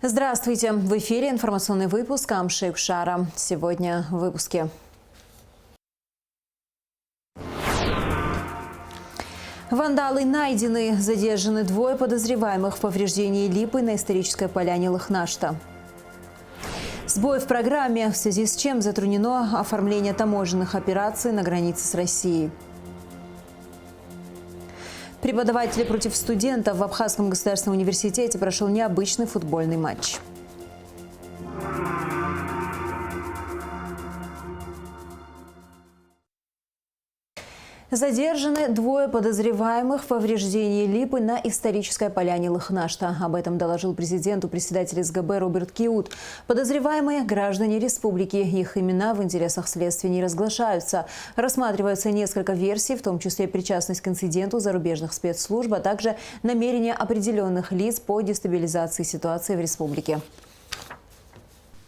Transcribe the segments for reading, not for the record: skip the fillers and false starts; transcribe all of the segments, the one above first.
Здравствуйте! В эфире информационный выпуск Амшейк Шара. Сегодня в выпуске. Вандалы найдены. Задержаны двое подозреваемых в повреждении липы на исторической поляне Лыхнашта. Сбой в программе, в связи с чем затруднено оформление таможенных операций на границе с Россией. Преподаватели против студентов. В Абхазском государственном университете прошел необычный футбольный матч. Задержаны двое подозреваемых в повреждении липы на исторической поляне Лыхнашта. Об этом доложил президенту председатель СГБ Роберт Киут. Подозреваемые – граждане республики. Их имена в интересах следствия не разглашаются. Рассматриваются несколько версий, в том числе причастность к инциденту зарубежных спецслужб, а также намерения определенных лиц по дестабилизации ситуации в республике.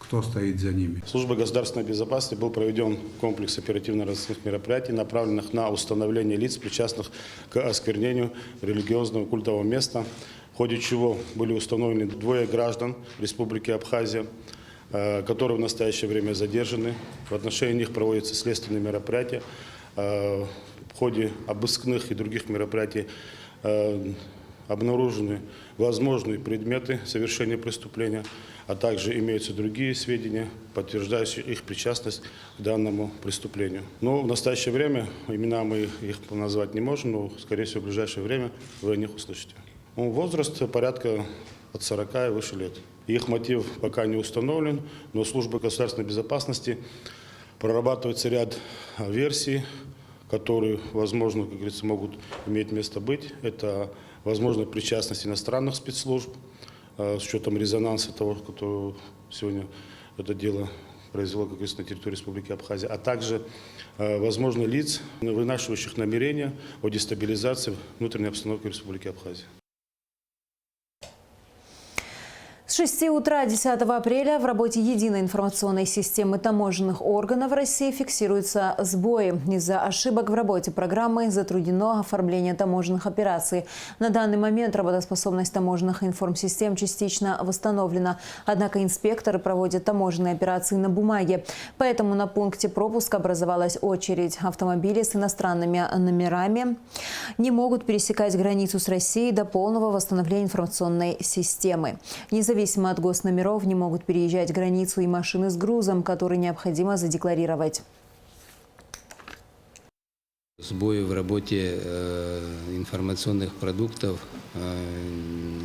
Кто стоит за ними? Службой государственной безопасности был проведен комплекс оперативно-розыскных мероприятий, направленных на установление лиц, причастных к осквернению религиозного культового места, в ходе чего были установлены двое граждан Республики Абхазия, которые в настоящее время задержаны. В отношении них проводятся следственные мероприятия. В ходе обыскных и других мероприятий обнаружены возможные предметы совершения преступления, а также имеются другие сведения, подтверждающие их причастность к данному преступлению. Но в настоящее время имена мы их назвать не можем, но, скорее всего, в ближайшее время вы о них услышите. Возраст порядка от 40 и выше лет. Их мотив пока не установлен, но служба государственной безопасности прорабатывается ряд версий, которые, возможно, как говорится, могут иметь место быть. Это возможно причастность иностранных спецслужб, с учетом резонанса того, что сегодня это дело произвело, как говорится, на территории Республики Абхазия, а также, возможно, лиц, вынашивающих намерения о дестабилизации внутренней обстановки Республики Абхазия. С 6 утра 10 апреля в работе единой информационной системы таможенных органов России фиксируются сбои. Из-за ошибок в работе программы затруднено оформление таможенных операций. На данный момент работоспособность таможенных информсистем частично восстановлена. Однако инспекторы проводят таможенные операции на бумаге. Поэтому на пункте пропуска образовалась очередь. Автомобили с иностранными номерами не могут пересекать границу с Россией до полного восстановления информационной системы. Независимо от госномеров не могут переезжать границу и машины с грузом, который необходимо задекларировать. Сбои в работе информационных продуктов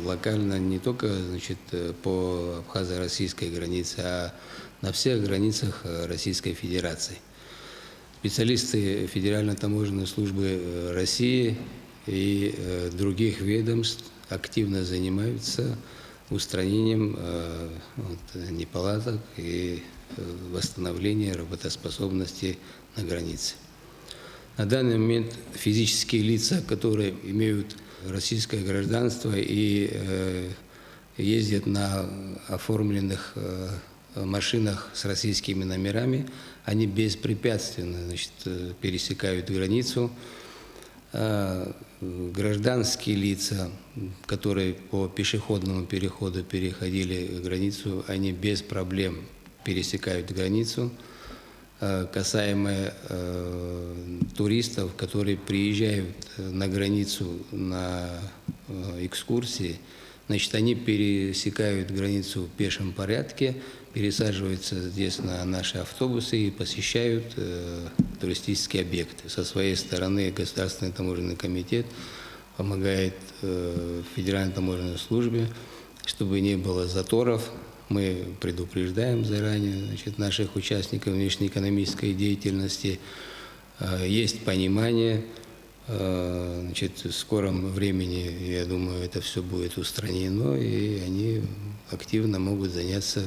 локально не только, значит, по абхазо-российской границе, а на всех границах Российской Федерации. Специалисты Федеральной таможенной службы России и других ведомств активно занимаются устранением неполадок и восстановлением работоспособности на границе. На данный момент физические лица, которые имеют российское гражданство и ездят на оформленных машинах с российскими номерами, они беспрепятственно, значит, пересекают границу. Гражданские лица, которые по пешеходному переходу переходили границу, они без проблем пересекают границу. Касаемо туристов, которые приезжают на границу на экскурсии, значит, они пересекают границу в пешем порядке, пересаживаются здесь на наши автобусы и посещают туристические объекты. Со своей стороны Государственный таможенный комитет помогает Федеральной таможенной службе, чтобы не было заторов. Мы предупреждаем заранее, значит, наших участников внешнеэкономической деятельности. Есть понимание. Значит, в скором времени, я думаю, это все будет устранено, и они активно могут заняться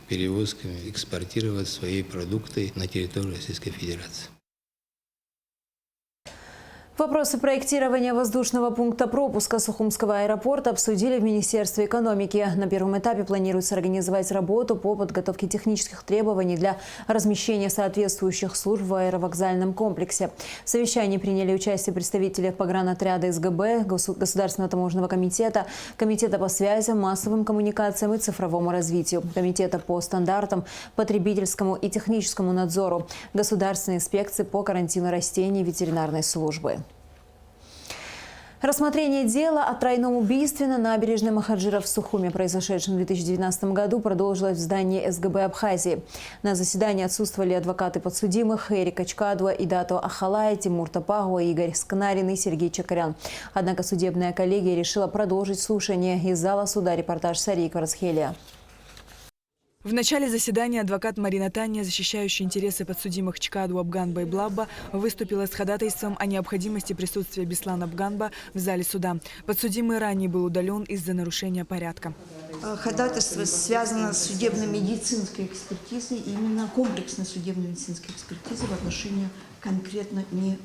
перевозками, экспортировать свои продукты на территорию Российской Федерации. Вопросы проектирования воздушного пункта пропуска Сухумского аэропорта обсудили в Министерстве экономики. На первом этапе планируется организовать работу по подготовке технических требований для размещения соответствующих служб в аэровокзальном комплексе. В совещании приняли участие представители погранотряда СГБ, Государственного таможенного комитета, Комитета по связям, массовым коммуникациям и цифровому развитию, Комитета по стандартам, потребительскому и техническому надзору, Государственной инспекции по карантину растений и ветеринарной службы. Рассмотрение дела о тройном убийстве на набережной Махаджира в Сухуме, произошедшем в 2019 году, продолжилось в здании СГБ Абхазии. На заседании отсутствовали адвокаты подсудимых Эрика Чкадуа, Идато Ахалай, Тимур Топагуа, Игорь Скнарин и Сергей Чакарян. Однако судебная коллегия решила продолжить слушание. Из зала суда репортаж Сарии Кварцхелия. В начале заседания адвокат Марина Таня, защищающая интересы подсудимых Чкаду, Абганба и Блабба, выступила с ходатайством о необходимости присутствия Беслана Абганба в зале суда. Подсудимый ранее был удален из-за нарушения порядка. Ходатайство связано с судебно-медицинской экспертизой, именно комплексной судебно-медицинской экспертизой в отношении конкретно него.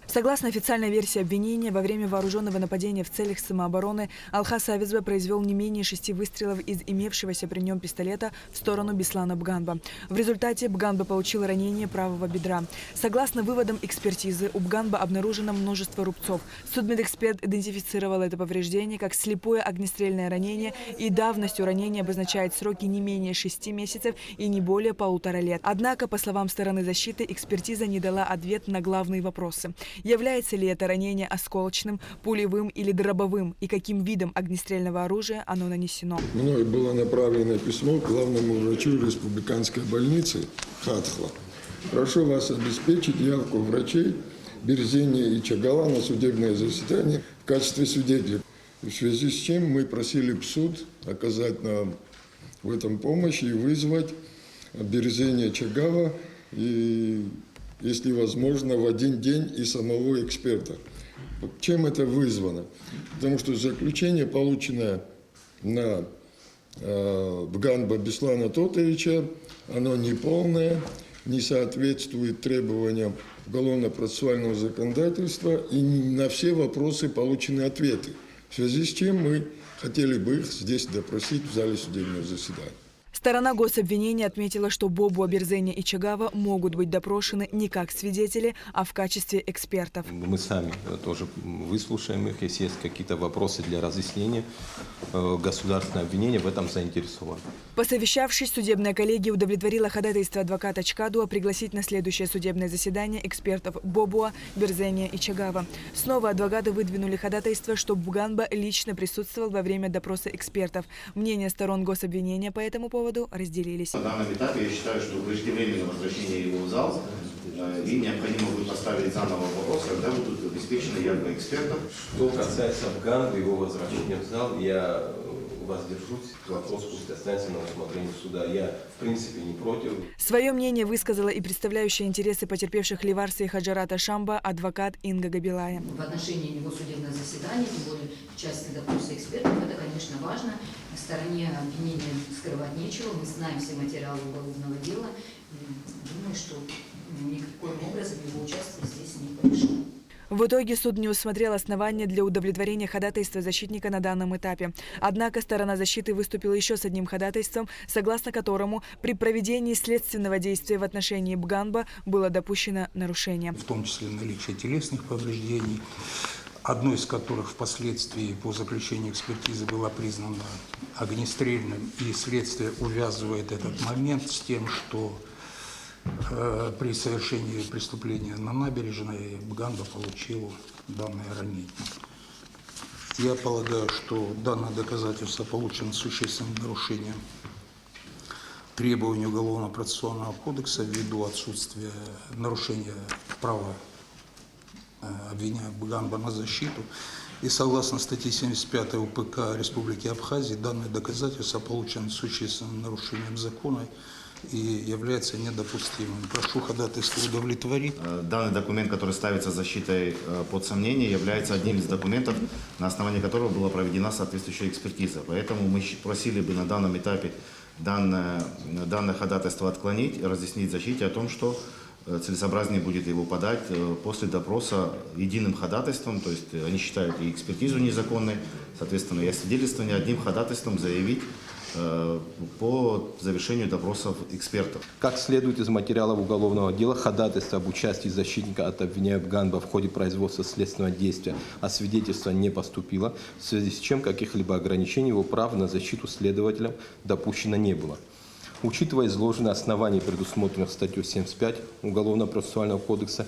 Согласно официальной версии обвинения, во время вооруженного нападения в целях самообороны Алхас Авизбе произвел не менее 6 выстрелов из имевшегося при нем пистолета в сторону Беслана Бганба. В результате Бганба получил ранение правого бедра. Согласно выводам экспертизы, у Бганба обнаружено множество рубцов. Судмедэксперт идентифицировал это повреждение как слепое огнестрельное ранение, и давностью ранения обозначает сроки не менее 6 месяцев и не более 1,5 лет. Однако, по словам стороны защиты, экспертиза не дала ответ на главные вопросы. Является ли это ранение осколочным, пулевым или дробовым, и каким видом огнестрельного оружия оно нанесено? Мною было направлено письмо к главному врачу республиканской больницы Хатхла. Прошу вас обеспечить явку врачей Берзения и Чагала на судебное заседание в качестве свидетелей. В связи с чем мы просили б суд оказать нам в этом помощь и вызвать Берзения Чагала и, если возможно, в один день и самого эксперта. Чем это вызвано? Потому что заключение, полученное на Бганба Беслана Тотовича, оно неполное, не соответствует требованиям уголовно-процессуального законодательства, и на все вопросы получены ответы. В связи с чем мы хотели бы их здесь допросить в зале судебного заседания. Сторона гособвинения отметила, что Бобуа, Берзения и Чагава могут быть допрошены не как свидетели, а в качестве экспертов. Мы сами тоже выслушаем их, если есть какие-то вопросы для разъяснения. Государственное обвинение в этом заинтересовано. Посовещавшись, судебная коллегия удовлетворила ходатайство адвоката Чкадуа пригласить на следующее судебное заседание экспертов Бобуа, Берзения и Чагава. Снова адвокаты выдвинули ходатайство, чтобы Бганба лично присутствовал во время допроса экспертов. Мнения сторон гособвинения по этому поводу разделились. На данном этапе я считаю, что преждевременно возвращение его в зал, и необходимо будет поставить заново вопрос, когда будут обеспечены явка экспертов. Что касается Бганбы, его возвращения в зал, я воздержусь. Вопрос пусть останется на усмотрение суда. Я, в принципе, не против. Свое мнение высказала и представляющая интересы потерпевших Ливарса и Хаджарата Шамба адвокат Инга Габилая. В отношении него судебное заседание, тем более в части допроса экспертов, это, конечно, важно. В стороне обвинения скрывать нечего. Мы знаем все материалы уголовного дела. Думаю, что никаким образом его участие здесь не помешало. В итоге суд не усмотрел основания для удовлетворения ходатайства защитника на данном этапе. Однако сторона защиты выступила еще с одним ходатайством, согласно которому при проведении следственного действия в отношении Бганба было допущено нарушение. В том числе наличие телесных повреждений, одно из которых впоследствии по заключению экспертизы было признано огнестрельным, и следствие увязывает этот момент с тем, что при совершении преступления на набережной Бганба получил данное ранение. Я полагаю, что данное доказательство получено с существенным нарушением требований Уголовно-процессуального кодекса ввиду отсутствия нарушения права обвиняемого Бганба на защиту. И согласно статье 75 УПК Республики Абхазия, данное доказательство получено с существенным нарушением закона и является недопустимым. Прошу ходатайство удовлетворить. Данный документ, который ставится защитой под сомнение, является одним из документов, на основании которого была проведена соответствующая экспертиза. Поэтому мы просили бы на данном этапе данное ходатайство отклонить и разъяснить защите о том, что целесообразнее будет его подать после допроса единым ходатайством, то есть они считают и экспертизу незаконной, соответственно, и освидетельствование одним ходатайством заявить по завершению допросов экспертов. Как следует из материалов уголовного дела, ходатайство об участии защитника от обвиняемого Ганба в ходе производства следственного действия, а свидетельство не поступило, в связи с чем каких-либо ограничений его прав на защиту следователям допущено не было. Учитывая изложенные основания, предусмотренных статьей 75 Уголовно-процессуального кодекса,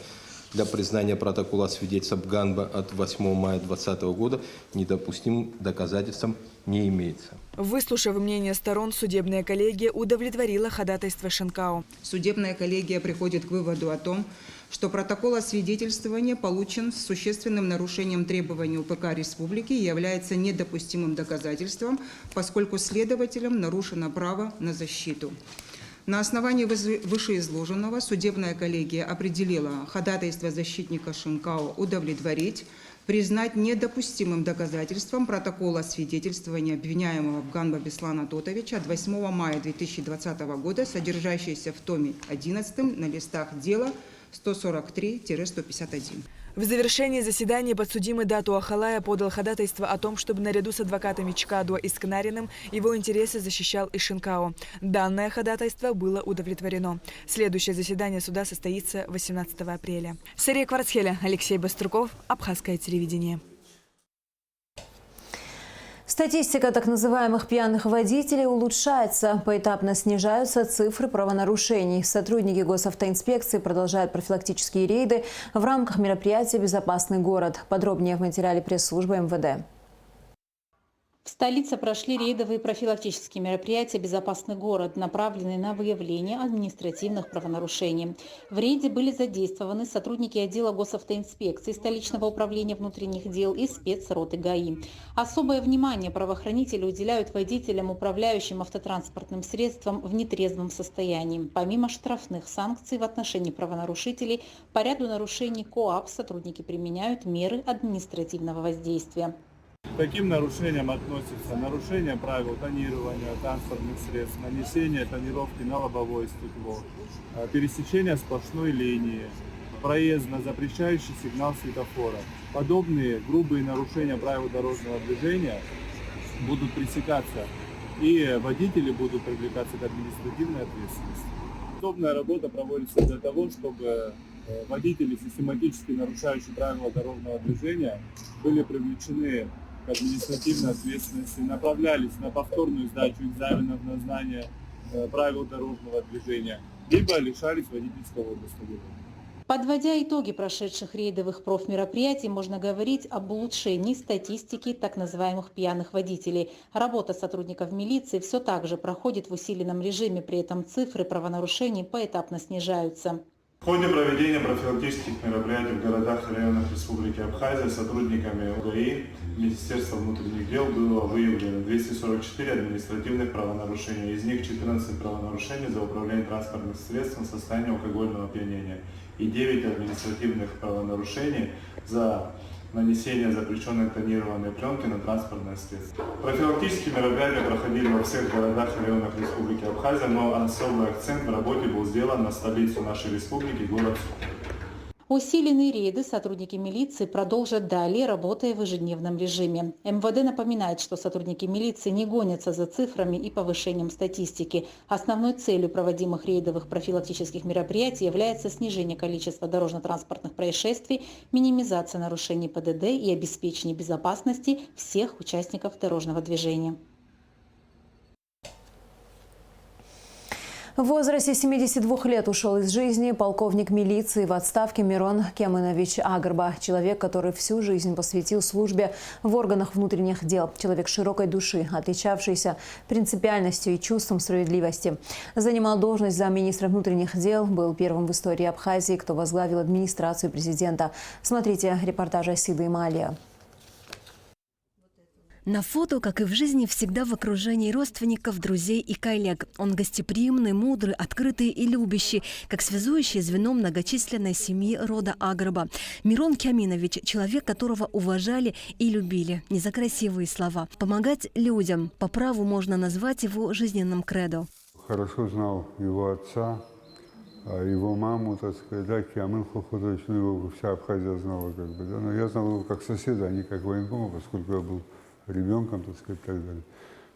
для признания протокола свидетельства Бганба от 8 мая 2020 года недопустимым доказательством не имеется. Выслушав мнение сторон, судебная коллегия удовлетворила ходатайство Шенкао. Судебная коллегия приходит к выводу о том, что протокол освидетельствования получен с существенным нарушением требований УПК Республики и является недопустимым доказательством, поскольку следователям нарушено право на защиту. На основании вышеизложенного судебная коллегия определила ходатайство защитника Шенкао удовлетворить, признать недопустимым доказательством протокол освидетельствования обвиняемого Бганба Беслана Тотовича от 8 мая 2020 года, содержащийся в томе 11 на листах дела 143-151. В завершении заседания подсудимый Дату Ахалая подал ходатайство о том, чтобы наряду с адвокатами Чкадуа и Скнариным его интересы защищал и Шенкао. Данное ходатайство было удовлетворено. Следующее заседание суда состоится 18 апреля. Сария Кварцхеля, Алексей Баструков, Абхазское телевидение. Статистика так называемых пьяных водителей улучшается. Поэтапно снижаются цифры правонарушений. Сотрудники госавтоинспекции продолжают профилактические рейды в рамках мероприятия «Безопасный город». Подробнее в материале пресс-службы МВД. В столице прошли рейдовые профилактические мероприятия «Безопасный город», направленные на выявление административных правонарушений. В рейде были задействованы сотрудники отдела госавтоинспекции столичного управления внутренних дел и спецроты ГАИ. Особое внимание правоохранители уделяют водителям, управляющим автотранспортным средством в нетрезвом состоянии. Помимо штрафных санкций в отношении правонарушителей, по ряду нарушений КоАП сотрудники применяют меры административного воздействия. К таким нарушениям относятся нарушение правил тонирования транспортных средств, нанесение тонировки на лобовое стекло, пересечение сплошной линии, проезд на запрещающий сигнал светофора. Подобные грубые нарушения правил дорожного движения будут пресекаться, и водители будут привлекаться к административной ответственности. Подобная работа проводится для того, чтобы водители, систематически нарушающие правила дорожного движения, были привлечены к административной ответственности, направлялись на повторную сдачу экзаменов на знание правил дорожного движения, либо лишались водительского удостоверения. Подводя итоги прошедших рейдовых профмероприятий, можно говорить об улучшении статистики так называемых пьяных водителей. Работа сотрудников милиции все так же проходит в усиленном режиме, при этом цифры правонарушений поэтапно снижаются. В ходе проведения профилактических мероприятий в городах и районах Республики Абхазия сотрудниками ГАИ Министерства внутренних дел было выявлено 244 административных правонарушений. Из них 14 правонарушений за управление транспортным средством в состоянии алкогольного опьянения и 9 административных правонарушений за нанесение запрещенной тонированной пленки на транспортное средство. Профилактические мероприятия проходили во всех городах и районах Республики Абхазия, но особый акцент в работе был сделан на столицу нашей республики, город Суздаль. Усиленные рейды сотрудники милиции продолжат далее, работая в ежедневном режиме. МВД напоминает, что сотрудники милиции не гонятся за цифрами и повышением статистики. Основной целью проводимых рейдовых профилактических мероприятий является снижение количества дорожно-транспортных происшествий, минимизация нарушений ПДД и обеспечение безопасности всех участников дорожного движения. В возрасте 72 лет ушел из жизни полковник милиции в отставке Мирон Кеминович Агарба. Человек, который всю жизнь посвятил службе в органах внутренних дел. Человек широкой души, отличавшийся принципиальностью и чувством справедливости. Занимал должность замминистра внутренних дел, был первым в истории Абхазии, кто возглавил администрацию президента. Смотрите репортаж Асиды Ималия. На фото, как и в жизни, всегда в окружении родственников, друзей и коллег. Он гостеприимный, мудрый, открытый и любящий, как связующее звено многочисленной семьи рода Агарба. Мирон Кеминович – человек, которого уважали и любили. Не за красивые слова. Помогать людям по праву можно назвать его жизненным кредо. Хорошо знал его отца, А его маму, так сказать, да, Киамын Хохудович, ну, его вся Абхазия знала, как бы, да, но я знал его как соседа, а не как военкома, поскольку я был ребенком, так сказать, и так далее.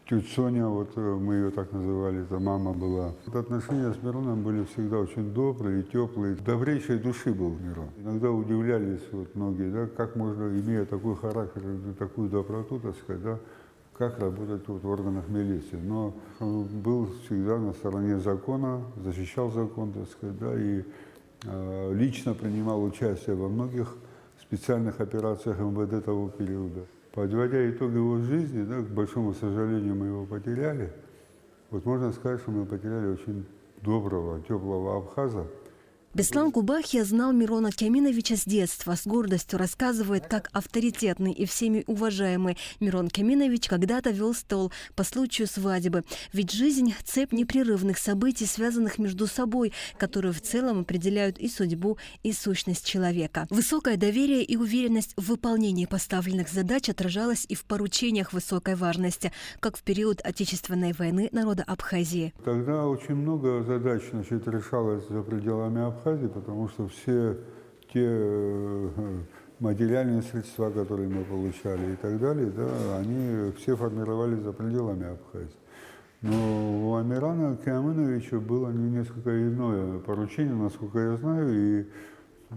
Тетя Соня, вот мы ее так называли, это мама была. Вот отношения с Мироном были всегда очень добрые и теплые. Добрейшей души был Мирон. Иногда удивлялись вот многие, да, как можно, имея такой характер, такую доброту, так сказать, да, как работать вот в органах милиции. Но он был всегда на стороне закона, защищал закон, так сказать, да, и лично принимал участие во многих специальных операциях МВД того периода. Подводя итог его жизни, да, к большому сожалению, мы его потеряли. Вот можно сказать, что мы потеряли очень доброго, теплого абхаза. Беслан Кубахия знал Мирона Кеминовича с детства. С гордостью рассказывает, как авторитетный и всеми уважаемый Мирон Кеминович когда-то вел стол по случаю свадьбы. Ведь жизнь – цепь непрерывных событий, связанных между собой, которые в целом определяют и судьбу, и сущность человека. Высокое доверие и уверенность в выполнении поставленных задач отражалось и в поручениях высокой важности, как в период Отечественной войны народа Абхазии. Тогда очень много задач, значит, решалось за пределами Абхазии, потому что все те материальные средства, которые мы получали и так далее, да, они все формировались за пределами Абхазии. Но у Амирана Киамыновича было несколько иное поручение, насколько я знаю, и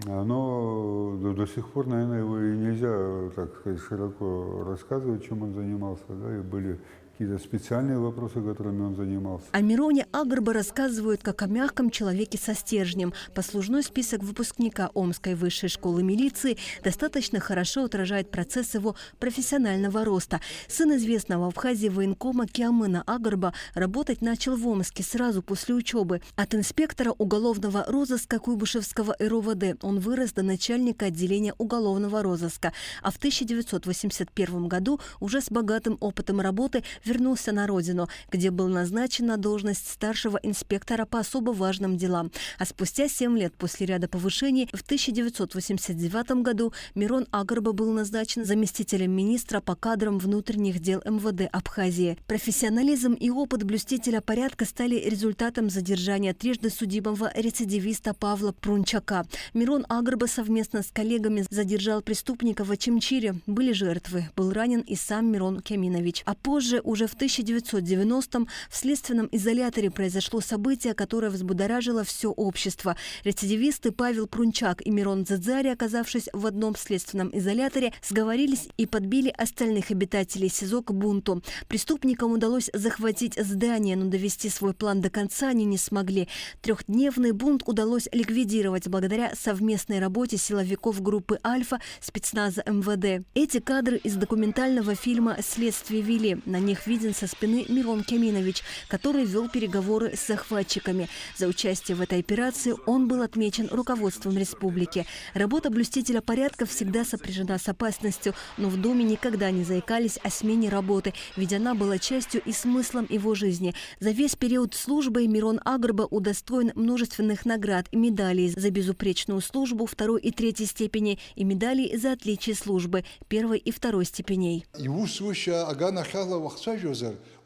оно до сих пор, наверное, его и нельзя, так сказать, широко рассказывать, чем он занимался, да, и были какие-то специальные вопросы, которыми он занимался. О Мироне Агарба рассказывают как о мягком человеке со стержнем. Послужной список выпускника Омской высшей школы милиции достаточно хорошо отражает процесс его профессионального роста. Сын известного в Абхазии военкома Киамына Агарба работать начал в Омске сразу после учебы. От инспектора уголовного розыска Куйбышевского РОВД он вырос до начальника отделения уголовного розыска. А в 1981 году уже с богатым опытом работы вернулся на родину, где был назначен на должность старшего инспектора по особо важным делам. А спустя 7 лет после ряда повышений в 1989 году Мирон Агарба был назначен заместителем министра по кадрам внутренних дел МВД Абхазии. Профессионализм и опыт блюстителя порядка стали результатом задержания трижды судимого рецидивиста Павла Прунчака. Мирон Агарба совместно с коллегами задержал преступника в Очимчире. Были жертвы. Был ранен и сам Мирон Кеминович. А позже, уже в 1990-м, в следственном изоляторе произошло событие, которое взбудоражило все общество. Рецидивисты Павел Прунчак и Мирон Дзадзари, оказавшись в одном следственном изоляторе, сговорились и подбили остальных обитателей СИЗО к бунту. Преступникам удалось захватить здание, но довести свой план до конца они не смогли. Трехдневный бунт удалось ликвидировать благодаря совместной работе силовиков группы «Альфа» спецназа МВД. Эти кадры из документального фильма «Следствие вели». На них виден со спины Мирон Кеминович, который вел переговоры с захватчиками. За участие в этой операции он был отмечен руководством республики. Работа блюстителя порядка всегда сопряжена с опасностью, но в доме никогда не заикались о смене работы, ведь она была частью и смыслом его жизни. За весь период службы Мирон Агарба удостоен множественных наград и медалей за безупречную службу 2 и 3 степени и медалей за отличие службы 1 и 2 степеней.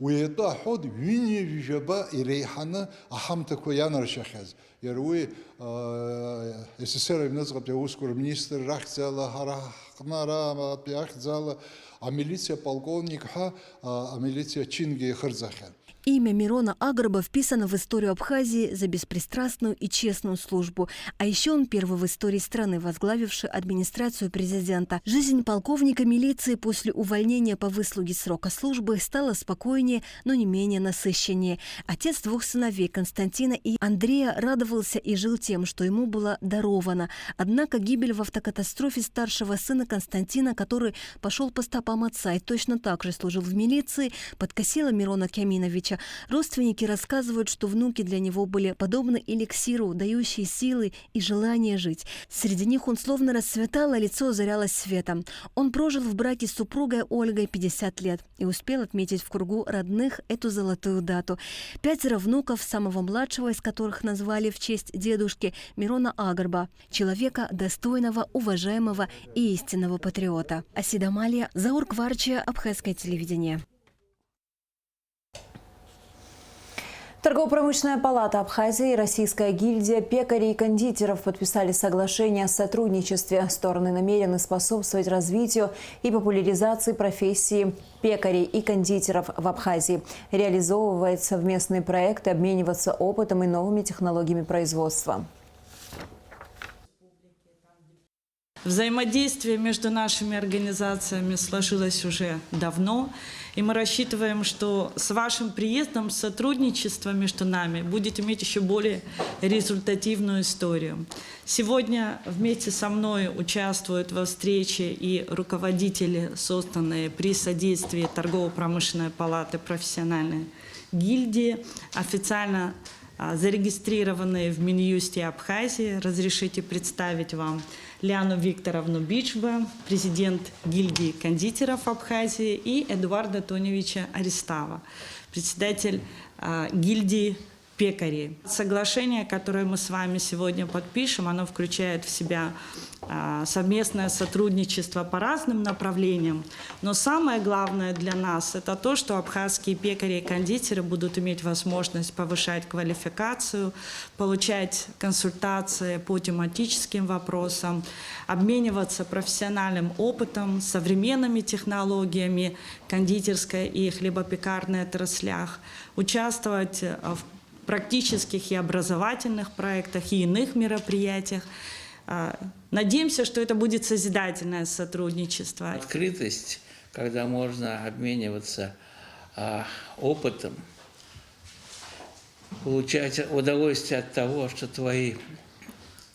ويتاحد وين جبا إريحنا أحمتك ويانا رشخز يروي السير بنزغب يوسكر منيستر رخزالة هرخنا را بيخزالة عملية полковник ха عملية чинги خرزخن. Имя Мирона Агарба вписано в историю Абхазии за беспристрастную и честную службу. А еще он первый в истории страны, возглавивший администрацию президента. Жизнь полковника милиции после увольнения по выслуге срока службы стала спокойнее, но не менее насыщеннее. Отец 2 сыновей, Константина и Андрея, радовался и жил тем, что ему было даровано. Однако гибель в автокатастрофе старшего сына Константина, который пошел по стопам отца и точно так же служил в милиции, подкосила Мирона Кеминовича. Родственники рассказывают, что внуки для него были подобны эликсиру, дающие силы и желание жить. Среди них он словно расцветал, а лицо озарялось светом. Он прожил в браке с супругой Ольгой 50 лет и успел отметить в кругу родных эту золотую дату. 5 внуков, самого младшего из которых назвали в честь дедушки Мирона Агарба, человека достойного, уважаемого и истинного патриота. Асида Малия, Заур Кварчия, Абхазское телевидение. Торгово-промышленная палата Абхазии и Российская гильдия пекарей и кондитеров подписали соглашение о сотрудничестве. Стороны намерены способствовать развитию и популяризации профессии пекарей и кондитеров в Абхазии, реализовывать совместные проекты, обмениваться опытом и новыми технологиями производства. Взаимодействие между нашими организациями сложилось уже давно, и мы рассчитываем, что с вашим приездом сотрудничество между нами будет иметь еще более результативную историю. Сегодня вместе со мной участвуют во встрече и руководители, созданные при содействии Торгово-промышленной палаты профессиональной гильдии, официально зарегистрированные в Минюсте Абхазии. Разрешите представить вам Ляну Викторовну Бичба, президент гильдии кондитеров Абхазии, и Эдуарда Тоневича Арестава, председатель гильдии пекарей. Соглашение, которое мы с вами сегодня подпишем, оно включает в себя совместное сотрудничество по разным направлениям. Но самое главное для нас – это то, что абхазские пекари и кондитеры будут иметь возможность повышать квалификацию, получать консультации по тематическим вопросам, обмениваться профессиональным опытом, современными технологиями кондитерской и хлебопекарной отраслях, участвовать в практических и образовательных проектах и иных мероприятиях. Надеемся, что это будет созидательное сотрудничество. Открытость, когда можно обмениваться опытом, получать удовольствие от того, что твои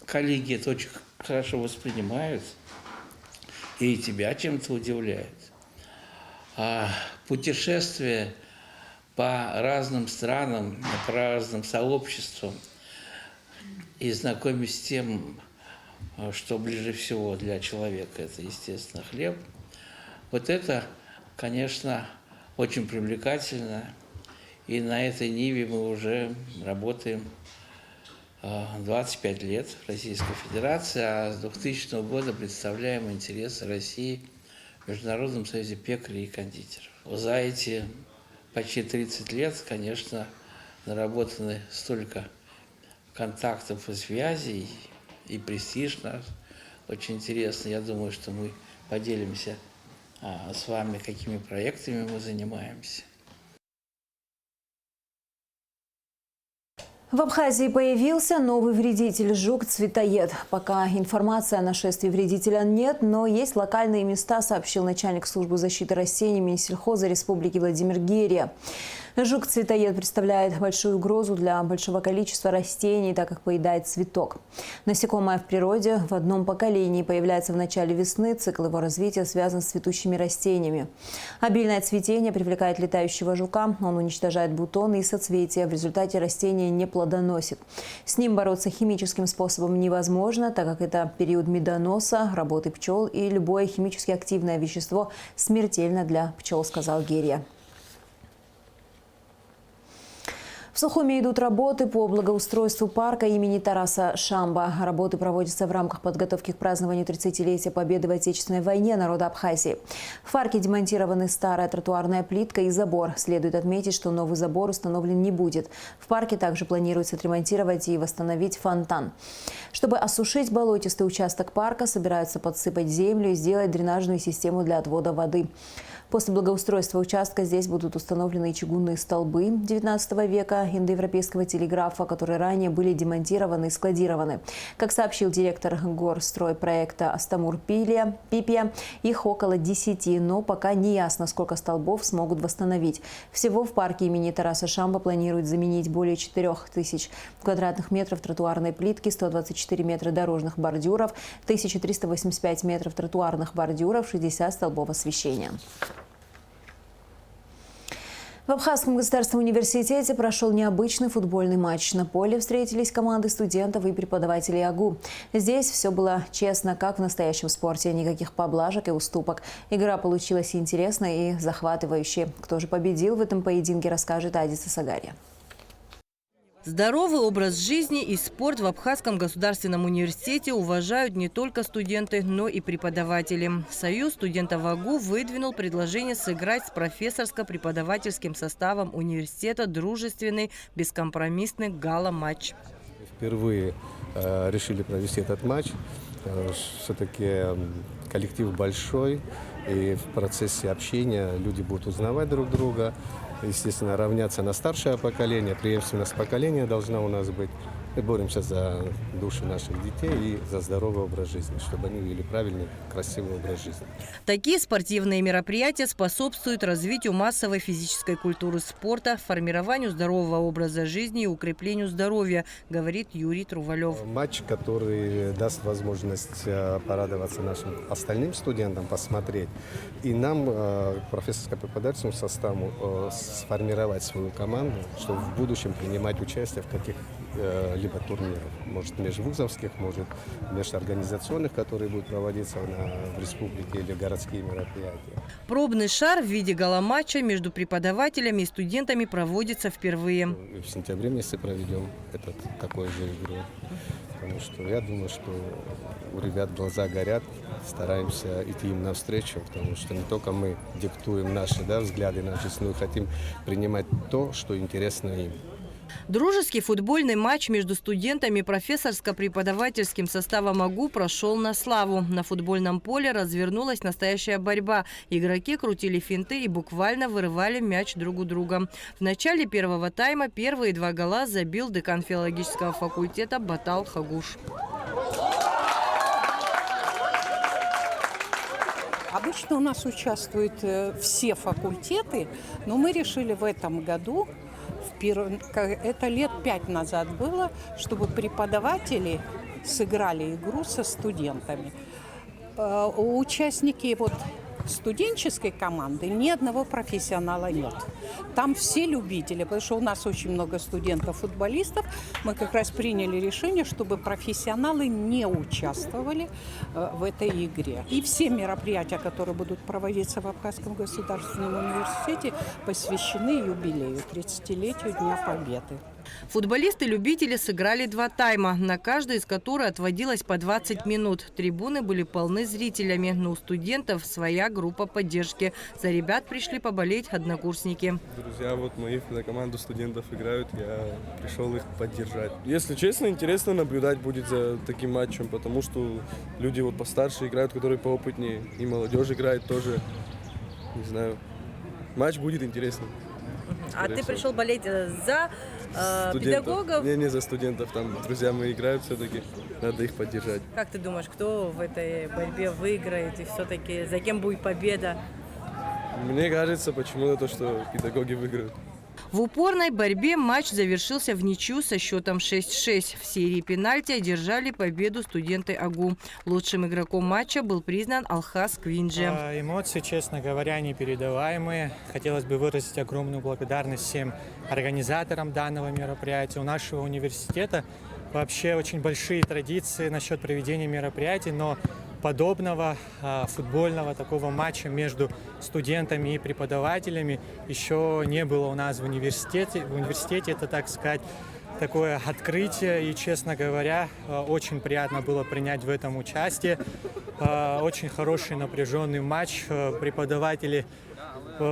коллеги это очень хорошо воспринимают и тебя чем-то удивляют. Путешествие по разным странам, по разным сообществам и знакомясь с тем, что ближе всего для человека, это, естественно, хлеб. Вот это, конечно, очень привлекательно. И на этой ниве мы уже работаем 25 лет в Российской Федерации, а с 2000 года представляем интересы России в Международном союзе пекарей и кондитеров. За эти почти 30 лет, конечно, наработаны столько контактов и связей, и престиж наш очень интересно. Я думаю, что мы поделимся с вами, какими проектами мы занимаемся. В Абхазии появился новый вредитель – жук-цветоед. Пока информации о нашествии вредителя нет, но есть локальные места, сообщил начальник службы защиты растений Минсельхоза Республики Владимир Герия. Жук-цветоед представляет большую угрозу для большого количества растений, так как поедает цветок. Насекомое в природе в одном поколении появляется в начале весны. Цикл его развития связан с цветущими растениями. Обильное цветение привлекает летающего жука. Он уничтожает бутоны и соцветия. В результате растение не плодоносит. С ним бороться химическим способом невозможно, так как это период медоноса, работы пчел, и любое химически активное вещество смертельно для пчел, сказал Герия. В Сухуме идут работы по благоустройству парка имени Тараса Шамба. Работы проводятся в рамках подготовки к празднованию 30-летия Победы в Отечественной войне народа Абхазии. В парке демонтированы старая тротуарная плитка и забор. Следует отметить, что новый забор установлен не будет. В парке также планируется отремонтировать и восстановить фонтан. Чтобы осушить болотистый участок парка, собираются подсыпать землю и сделать дренажную систему для отвода воды. После благоустройства участка здесь будут установлены чугунные столбы XIX века индоевропейского телеграфа, которые ранее были демонтированы и складированы. Как сообщил директор горстройпроекта Астамур Пипия, их около 10, но пока не ясно, сколько столбов смогут восстановить. Всего в парке имени Тараса Шамба планируют заменить более 4000 квадратных метров тротуарной плитки, 124 метра дорожных бордюров, 1385 метров тротуарных бордюров, 60 столбов освещения. В Абхазском государственном университете прошел необычный футбольный матч. На поле встретились команды студентов и преподавателей АГУ. Здесь все было честно, как в настоящем спорте. Никаких поблажек и уступок. Игра получилась интересной и захватывающей. Кто же победил в этом поединке, расскажет Адиса Сагария. Здоровый образ жизни и спорт в Абхазском государственном университете уважают не только студенты, но и преподаватели. Союз студентов АГУ выдвинул предложение сыграть с профессорско-преподавательским составом университета дружественный, бескомпромиссный гала-матч. Впервые решили провести этот матч. Все-таки коллектив большой, и в процессе общения люди будут узнавать друг друга. Естественно, равняться на старшее поколение, преемственность поколения должна у нас быть. Мы боремся за души наших детей и за здоровый образ жизни, чтобы они вели правильный, красивый образ жизни. Такие спортивные мероприятия способствуют развитию массовой физической культуры спорта, формированию здорового образа жизни и укреплению здоровья, говорит Юрий Трувалев. Матч, который даст возможность порадоваться нашим остальным студентам, посмотреть, и нам, профессорско-преподавательскому составу, сформировать свою команду, чтобы в будущем принимать участие в каких-либо турнирах. Может, межвузовских, может, межорганизационных, которые будут проводиться в республике, или городские мероприятия. Пробный шар в виде гала-матча между преподавателями и студентами проводится впервые. В сентябре месяце проведем такую же игру. Потому что я думаю, что у ребят глаза горят, стараемся идти им навстречу, потому что не только мы диктуем наши взгляды на жизнь, но и хотим принимать то, что интересно им. Дружеский футбольный матч между студентами и профессорско-преподавательским составом АГУ прошел на славу. На футбольном поле развернулась настоящая борьба. Игроки крутили финты и буквально вырывали мяч друг у друга. В начале первого тайма первые 2 гола забил декан филологического факультета Батал Хагуш. Обычно у нас участвуют все факультеты, но мы решили в этом году, это лет 5 назад было, чтобы преподаватели сыграли игру со студентами. Участники студенческой команды ни одного профессионала нет. Там все любители, потому что у нас очень много студентов-футболистов. Мы как раз приняли решение, чтобы профессионалы не участвовали в этой игре. И все мероприятия, которые будут проводиться в Абхазском государственном университете, посвящены юбилею, 30-летию Дня Победы. Футболисты-любители сыграли 2 тайма, на каждый из которых отводилось по 20 минут. Трибуны были полны зрителями, но у студентов своя группа поддержки. За ребят пришли поболеть однокурсники. Друзья мои на команду студентов играют, я пришел их поддержать. Если честно, интересно наблюдать будет за таким матчем, потому что люди постарше играют, которые поопытнее, и молодежь играет тоже, не знаю. Матч будет интересный. А ты пришел болеть за педагогов? Не за студентов, там друзья мои играют все-таки, надо их поддержать. Как ты думаешь, кто в этой борьбе выиграет и все-таки за кем будет победа? Мне кажется, почему-то что педагоги выиграют. В упорной борьбе матч завершился в ничью со счетом 6-6. В серии пенальти одержали победу студенты АГУ. Лучшим игроком матча был признан Алхаз Квинджи. Эмоции, честно говоря, непередаваемые. Хотелось бы выразить огромную благодарность всем организаторам данного мероприятия. У нашего университета вообще очень большие традиции насчет проведения мероприятий, но подобного футбольного такого матча между студентами и преподавателями еще не было у нас в университете. В университете это, так сказать, такое открытие, и, честно говоря, очень приятно было принять в этом участие. Очень хороший напряженный матч. Преподаватели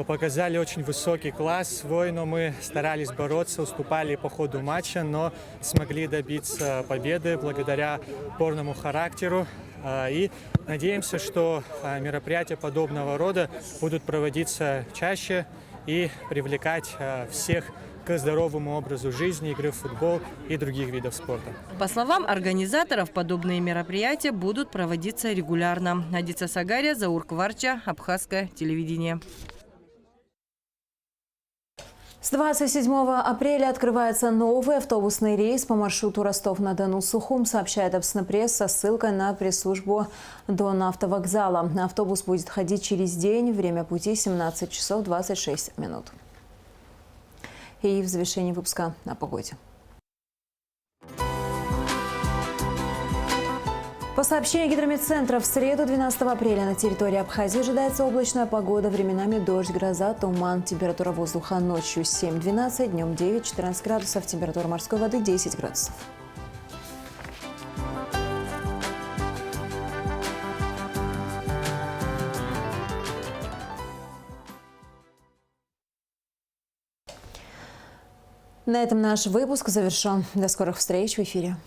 показали очень высокий класс свой, но мы старались бороться, уступали по ходу матча, но смогли добиться победы благодаря упорному характеру. И надеемся, что мероприятия подобного рода будут проводиться чаще и привлекать всех к здоровому образу жизни, игры в футбол и других видов спорта. По словам организаторов, подобные мероприятия будут проводиться регулярно. Адица Сагария, Заур Кварча, Абхазское телевидение. С 27 апреля открывается новый автобусный рейс по маршруту Ростов-на-Дону-Сухум, сообщает Абснопресс со ссылкой на пресс-службу Донавтовокзала. Автобус будет ходить через день, время пути 17 часов 26 минут. И в завершении выпуска о погоде. По По сообщению гидрометцентра, в среду 12 апреля на территории Абхазии ожидается облачная погода, временами дождь, гроза, туман, температура воздуха ночью 7-12, днем 9-14 градусов, температура морской воды 10 градусов. На этом наш выпуск завершен. До скорых встреч в эфире.